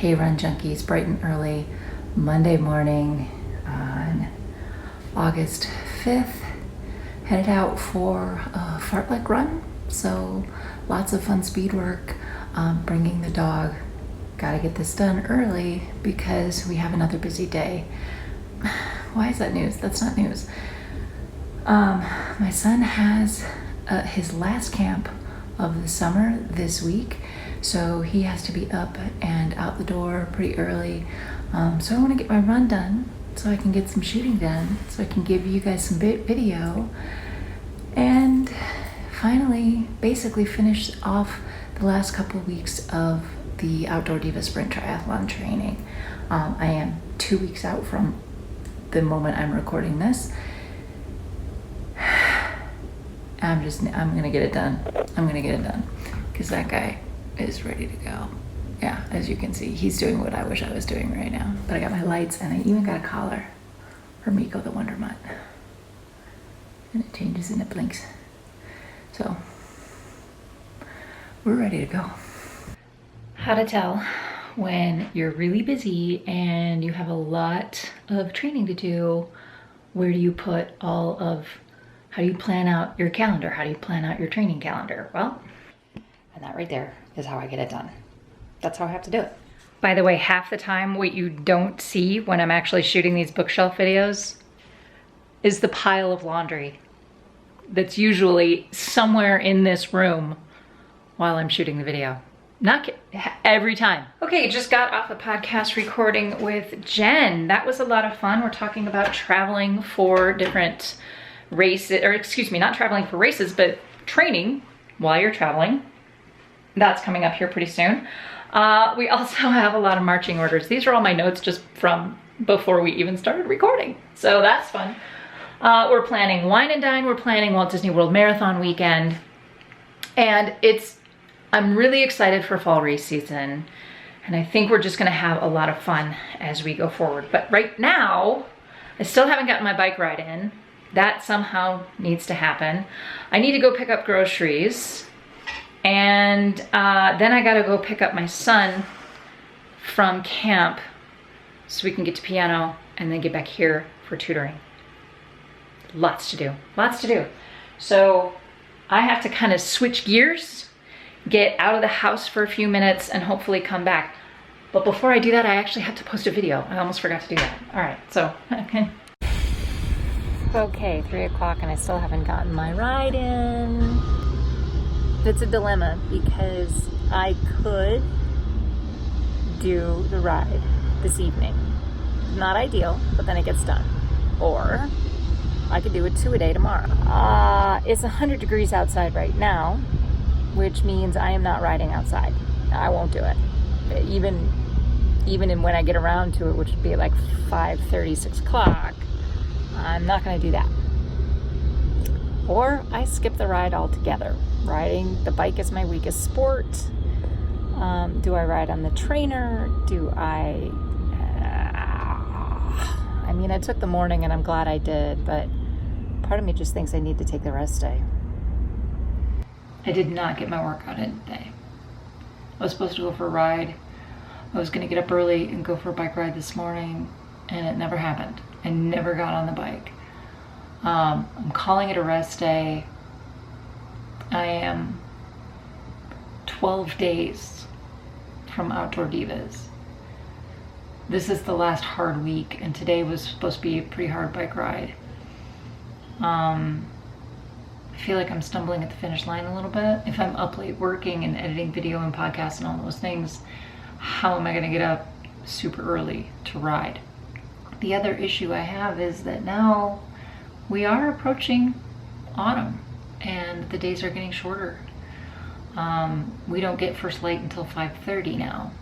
Hey Run Junkies, bright and early Monday morning on August 5th. Headed out for a fartlek run, so lots of fun speed work, bringing the dog. Gotta get this done early because we have another busy day. Why is that news? That's not news. My son has his last camp of the summer this week, so he has to be up and out the door pretty early. So I want to get my run done so I can get some shooting done, so I can give you guys some video and finally basically finish off the last couple of weeks of the Outdoor Divas Sprint Triathlon training. I am 2 weeks out from the moment I'm recording this. I'm gonna get it done. I'm gonna get it done because that guy is ready to go. Yeah, as you can see, he's doing what I wish I was doing right now. But I got my lights and I even got a collar for Miko the Wonder Mutt. And it changes and it blinks. So we're ready to go. How to tell when you're really busy and you have a lot of training to do. Where do you put all of, how do you plan out your calendar? How do you plan out your training calendar? Well, and that right there is how I get it done. That's how I have to do it. By the way, half the time what you don't see when I'm actually shooting these bookshelf videos is the pile of laundry that's usually somewhere in this room while I'm shooting the video. Not every time. Okay, just got off a podcast recording with Jen. That was a lot of fun. We're talking about traveling for different races, or excuse me, not traveling for races, but training while you're traveling. That's coming up here pretty soon. We also have a lot of marching orders. These are all my notes just from before we even started recording. So that's fun. We're planning Wine and Dine. We're planning Walt Disney World Marathon weekend. And I'm really excited for fall race season. And I think we're just gonna have a lot of fun as we go forward. But right now, I still haven't gotten my bike ride in. That somehow needs to happen. I need to go pick up groceries. And then I gotta go pick up my son from camp so we can get to piano and then get back here for tutoring. Lots to do, lots to do. So I have to kind of switch gears, get out of the house for a few minutes and hopefully come back. But before I do that, I actually have to post a video. I almost forgot to do that. All right, so, okay, 3 o'clock and I still haven't gotten my ride in. It's a dilemma because I could do the ride this evening. Not ideal, but then it gets done. Or I could do it 2 a day tomorrow. It's 100 degrees outside right now, which means I am not riding outside. I won't do it. Even when I get around to it, which would be like 5:30, 6 o'clock, I'm not gonna do that. Or I skip the ride altogether. Riding the bike is my weakest sport. Do I ride on the trainer? I mean, I took the morning and I'm glad I did, but part of me just thinks I need to take the rest day. I did not get my workout in today. I was supposed to go for a ride. I was gonna get up early and go for a bike ride this morning, and it never happened. I never got on the bike. I'm calling it a rest day. I am 12 days from Outdoor Divas. This is the last hard week, and today was supposed to be a pretty hard bike ride. I feel like I'm stumbling at the finish line a little bit. If I'm up late working and editing video and podcasts and all those things, how am I gonna get up super early to ride? The other issue I have is that now we are approaching autumn and the days are getting shorter. We don't get first light until 5:30 now,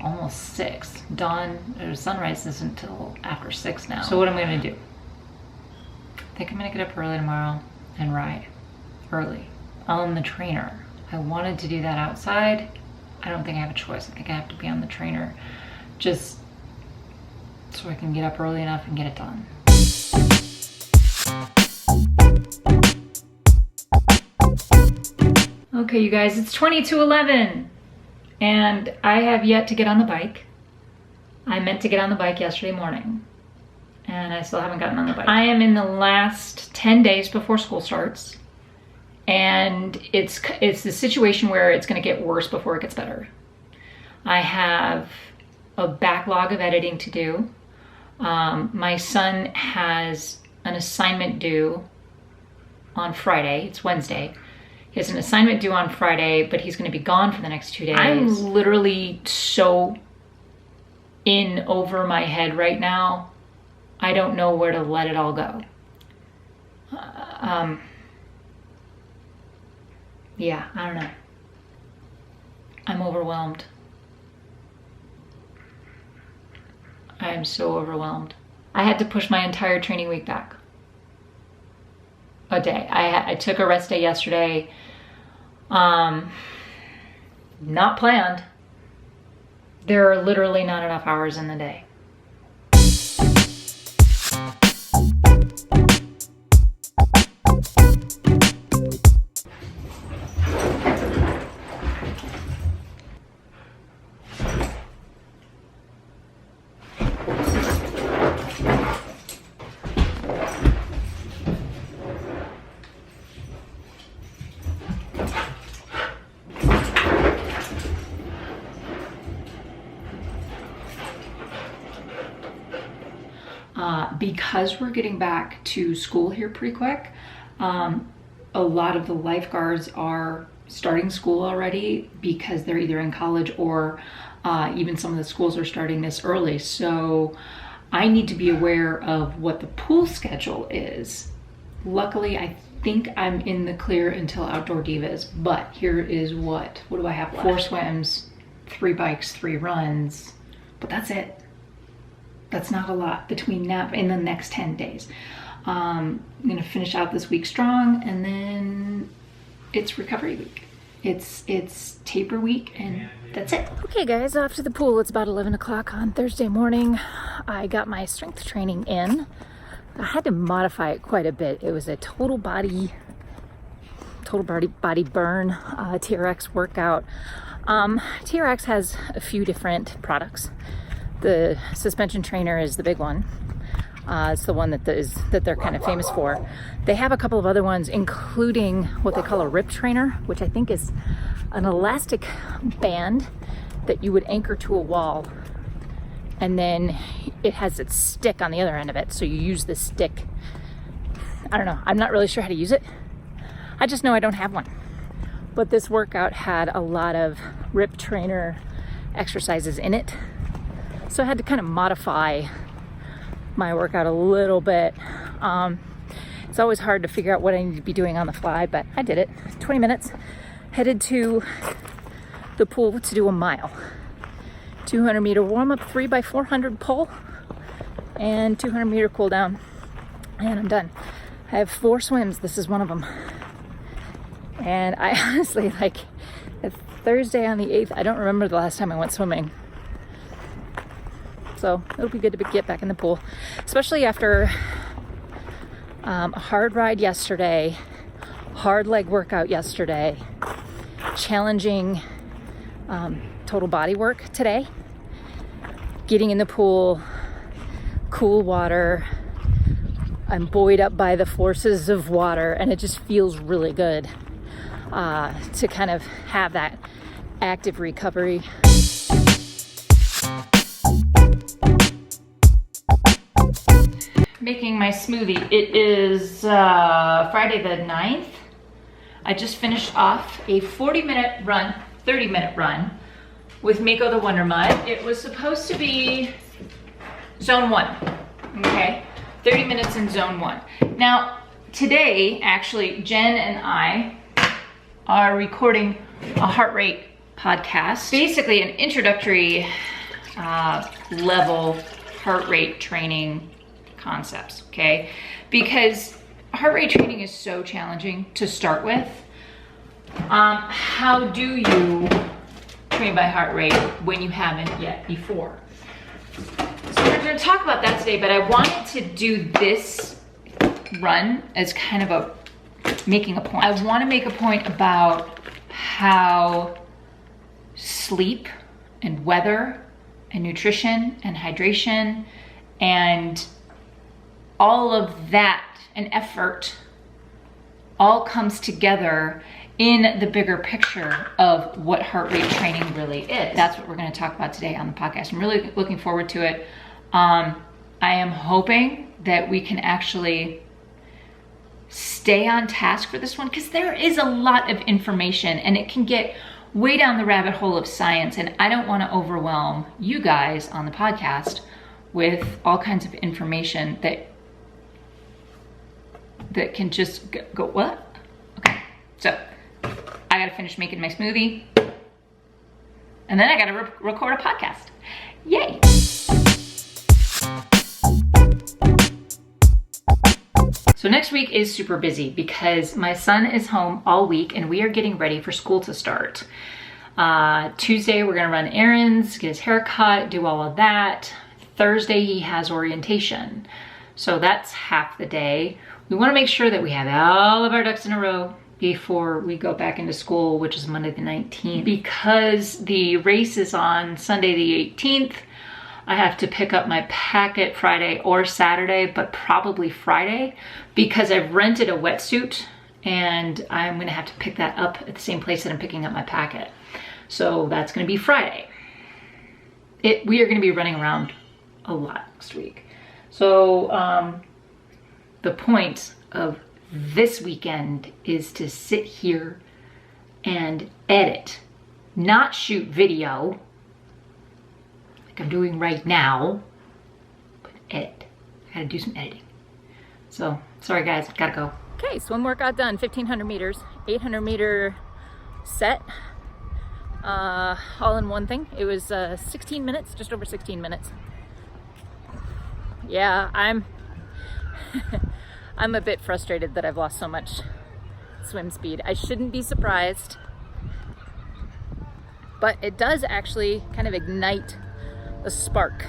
almost 6. Dawn or sunrise isn't until after 6 now. So what am I gonna do? I think I'm gonna get up early tomorrow and ride early on the trainer. I wanted to do that outside. I don't think I have a choice. I think I have to be on the trainer just so I can get up early enough and get it done. Okay, you guys, it's 20 to 11 and I have yet to get on the bike. I meant to get on the bike yesterday morning, and I still haven't gotten on the bike. I am in the last 10 days before school starts, and it's the situation where it's gonna get worse before it gets better. I have a backlog of editing to do. My son has an assignment due on Friday. It's Wednesday. He has an assignment due on Friday, but he's gonna be gone for the next 2 days. I'm literally so in over my head right now. I don't know where to let it all go. Yeah, I don't know. I'm overwhelmed. I am so overwhelmed. I had to push my entire training week back a day. I took a rest day yesterday. Not planned. There are literally not enough hours in the day. Because we're getting back to school here pretty quick, a lot of the lifeguards are starting school already because they're either in college or even some of the schools are starting this early. So I need to be aware of what the pool schedule is. Luckily, I think I'm in the clear until Outdoor Divas, but here is what do I have left? 4 swims, 3 bikes, 3 runs, but that's it. That's not a lot between now in the next 10 days. I'm gonna finish out this week strong, and then it's recovery week. It's taper week, and that's it. Okay guys, off to the pool. It's about 11 o'clock on Thursday morning. I got my strength training in. I had to modify it quite a bit. It was a total body burn TRX workout. TRX has a few different products. The suspension trainer is the big one. It's the one that they're kind of famous for. They have a couple of other ones, including what they call a rip trainer, which I think is an elastic band that you would anchor to a wall, and then it has its stick on the other end of it. So you use the stick. I don't know. I'm not really sure how to use it. I just know I don't have one. But this workout had a lot of rip trainer exercises in it. So I had to kind of modify my workout a little bit. It's always hard to figure out what I need to be doing on the fly, but I did it. 20 minutes, headed to the pool to do a mile. 200 meter warm up, 3x400 pull, and 200 meter cool down, and I'm done. I have 4 swims. This is one of them. And I honestly, like, Thursday on the 8th, I don't remember the last time I went swimming. So it'll be good to get back in the pool, especially after a hard ride yesterday, hard leg workout yesterday, challenging total body work today, getting in the pool, cool water. I'm buoyed up by the forces of water, and it just feels really good to kind of have that active recovery. Making my smoothie. It is Friday the 9th. I just finished off a 40-minute run, 30-minute run with Mako the Wonder Mud. It was supposed to be zone 1, okay? 30 minutes in zone 1. Now, today, actually, Jen and I are recording a heart rate podcast. Basically an introductory level heart rate training concepts, okay? Because heart rate training is so challenging to start with. How do you train by heart rate when you haven't yet before? So we're going to talk about that today, but I wanted to do this run as kind of making a point. I want to make a point about how sleep and weather and nutrition and hydration and all of that and effort all comes together in the bigger picture of what heart rate training really is. That's what we're going to talk about today on the podcast. I'm really looking forward to it. I am hoping that we can actually stay on task for this one, because there is a lot of information and it can get way down the rabbit hole of science, and I don't want to overwhelm you guys on the podcast with all kinds of information that can just go what? Okay, so I gotta finish making my smoothie and then I gotta record a podcast. Yay! So next week is super busy because my son is home all week and we are getting ready for school to start. Tuesday, we're gonna run errands, get his hair cut, do all of that. Thursday, he has orientation. So that's half the day. We wanna make sure that we have all of our ducks in a row before we go back into school, which is Monday the 19th. Because the race is on Sunday the 18th, I have to pick up my packet Friday or Saturday, but probably Friday, because I've rented a wetsuit and I'm gonna have to pick that up at the same place that I'm picking up my packet. So that's gonna be Friday. We are gonna be running around a lot next week. So the point of this weekend is to sit here and edit, not shoot video, I'm doing right now, but edit. I gotta do some editing. So, sorry guys, gotta go. Okay, swim workout done, 1,500 meters, 800 meter set, all in one thing. It was 16 minutes, just over 16 minutes. Yeah, I'm a bit frustrated that I've lost so much swim speed. I shouldn't be surprised, but it does actually kind of ignite a spark.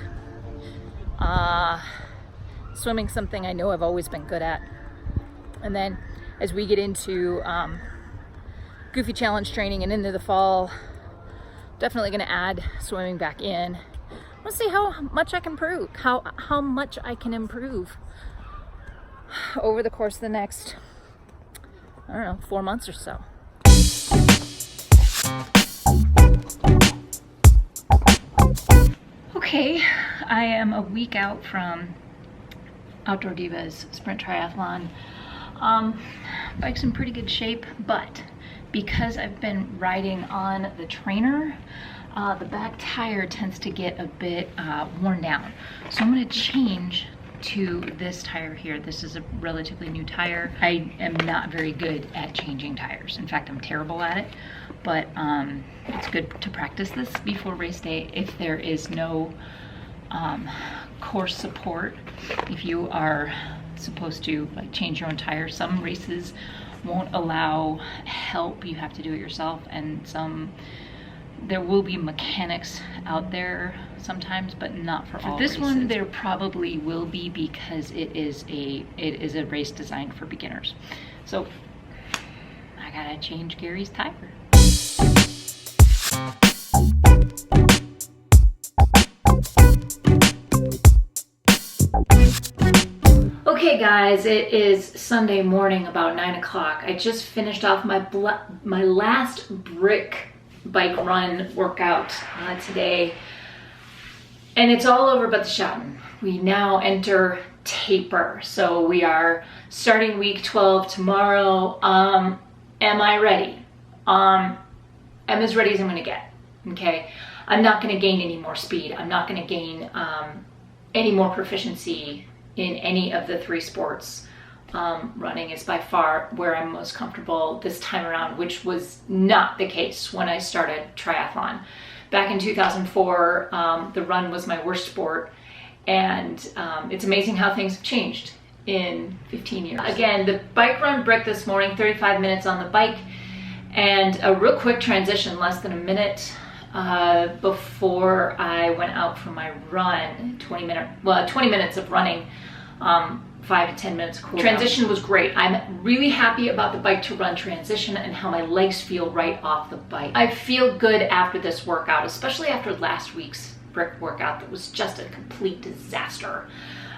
Swimming's something I know I've always been good at. And then as we get into Goofy Challenge training and into the fall, definitely gonna add swimming back in. Let's see how much I can improve, how much I can improve over the course of the next, I don't know, 4 months or so. Okay, I am a week out from Outdoor Divas Sprint Triathlon. Bike's in pretty good shape, but because I've been riding on the trainer, the back tire tends to get a bit worn down. So I'm gonna change to this tire here. This is a relatively new tire. I am not very good at changing tires. In fact, I'm terrible at it, but it's good to practice this before race day if there is no course support. If you are supposed to like change your own tires, some races won't allow help. You have to do it yourself, and there will be mechanics out there sometimes, but not for all races. For this one, there probably will be, because it is a race designed for beginners. So I gotta change Gary's tire. Okay guys, it is Sunday morning about 9 o'clock. I just finished off my last brick bike run workout today, and it's all over but the shouting. We now enter taper, so we are starting week 12 tomorrow. Am I ready? I'm as ready as I'm gonna get. Okay, I'm not gonna gain any more speed. I'm not gonna gain any more proficiency in any of the 3 sports. Running is by far where I'm most comfortable this time around, which was not the case when I started triathlon. Back in 2004, the run was my worst sport, and it's amazing how things have changed in 15 years. Again, the bike run brick this morning, 35 minutes on the bike, and a real quick transition, less than a minute before I went out for my run, 20 minutes of running, 5 to 10 minutes cool down. Transition was great. I'm really happy about the bike to run transition and how my legs feel right off the bike. I feel good after this workout, especially after last week's brick workout that was just a complete disaster.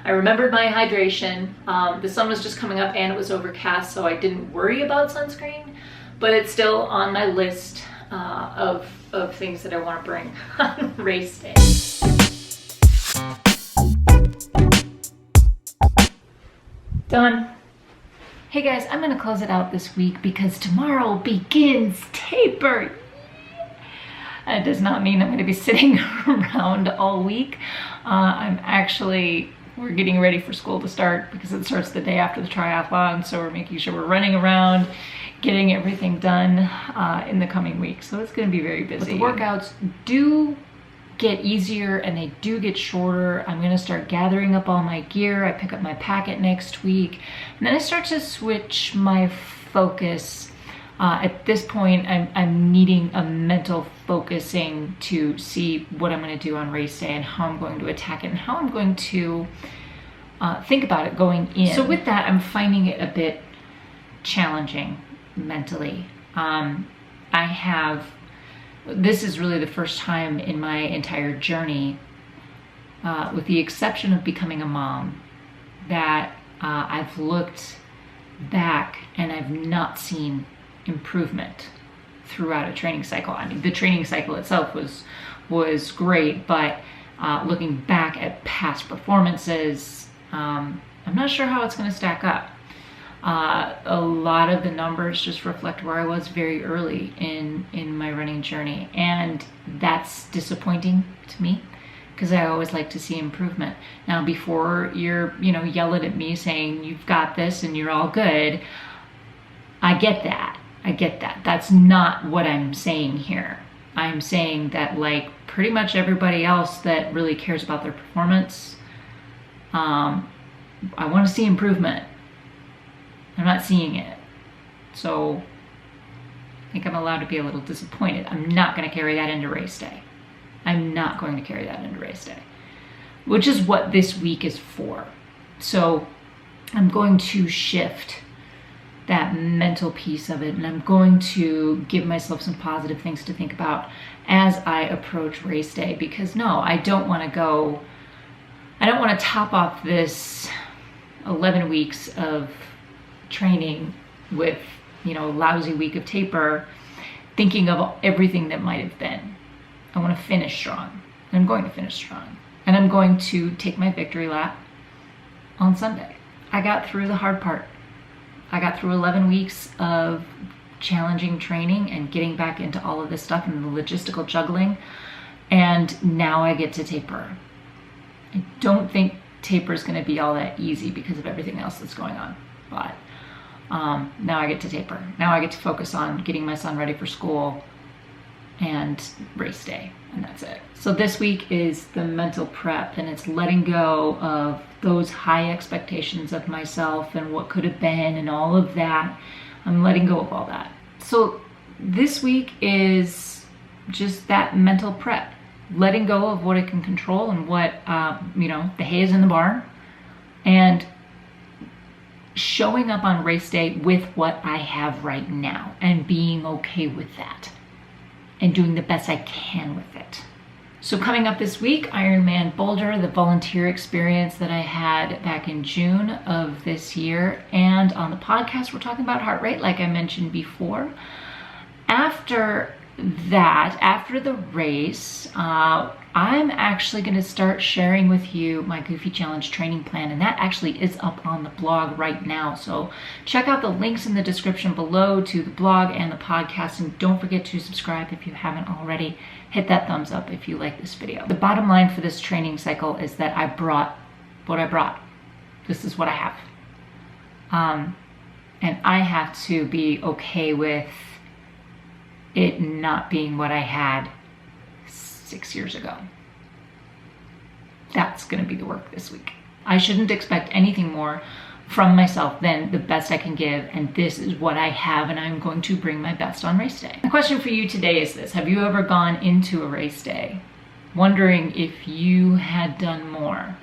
I remembered my hydration. The sun was just coming up and it was overcast, so I didn't worry about sunscreen, but it's still on my list of things that I want to bring on race day. Done. Hey guys, I'm gonna close it out this week because tomorrow begins taper. It does not mean I'm gonna be sitting around all week. We're getting ready for school to start because it starts the day after the triathlon, so we're making sure we're running around, getting everything done in the coming week. So it's gonna be very busy. But the workouts do get easier and they do get shorter. I'm gonna start gathering up all my gear. I pick up my packet next week, and then I start to switch my focus. At this point, I'm needing a mental focusing to see what I'm gonna do on race day and how I'm going to attack it and how I'm going to think about it going in. So with that, I'm finding it a bit challenging mentally. This is really the first time in my entire journey, with the exception of becoming a mom, that I've looked back and I've not seen improvement throughout a training cycle. I mean, the training cycle itself was great, but looking back at past performances, I'm not sure how it's going to stack up. A lot of the numbers just reflect where I was very early in my running journey, and that's disappointing to me because I always like to see improvement. Now, before you're yelling at me saying you've got this and you're all good, I get that. That's not what I'm saying here. I'm saying that, like pretty much everybody else that really cares about their performance, I want to see improvement. I'm not seeing it. So I think I'm allowed to be a little disappointed. I'm not going to carry that into race day. I'm not going to carry that into race day, which is what this week is for. So I'm going to shift that mental piece of it, and I'm going to give myself some positive things to think about as I approach race day, because no, I don't want to top off this 11 weeks of training with a lousy week of taper thinking of everything that might have been. I want to finish strong, and I'm going to finish strong, and I'm going to take my victory lap on Sunday. I got through the hard part. I got through 11 weeks of challenging training and getting back into all of this stuff and the logistical juggling, and now I get to taper. I don't think taper is going to be all that easy because of everything else that's going on, but now I get to taper. Now I get to focus on getting my son ready for school and race day, and that's it. So this week is the mental prep, and it's letting go of those high expectations of myself and what could have been and all of that. I'm letting go of all that. So this week is just that mental prep, letting go of what I can control and what, the hay is in the barn, and showing up on race day with what I have right now and being okay with that and doing the best I can with it. So coming up this week, Ironman Boulder, the volunteer experience that I had back in June of this year. And on the podcast, we're talking about heart rate, like I mentioned before. After that, after the race, I'm actually going to start sharing with you my Goofy Challenge training plan, and that actually is up on the blog right now. So check out the links in the description below to the blog and the podcast, and don't forget to subscribe if you haven't already. Hit that thumbs up if you like this video. The bottom line for this training cycle is that I brought what I brought. This is what I have. And I have to be okay with it not being what I had 6 years ago. That's going to be the work this week. I shouldn't expect anything more from myself than the best I can give, and this is what I have, and I'm going to bring my best on race day. The question for you today is this: have you ever gone into a race day wondering if you had done more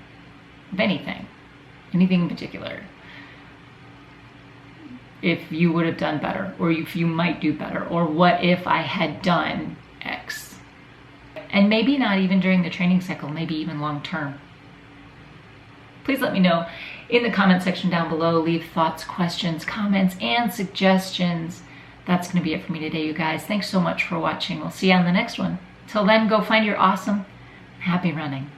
of anything in particular? If you would have done better, or if you might do better, or what if I had done X? And maybe not even during the training cycle, maybe even long term. Please let me know in the comment section down below. Leave thoughts, questions, comments, and suggestions. That's going to be it for me today, you guys. Thanks so much for watching. We'll see you on the next one. Till then, go find your awesome. Happy running.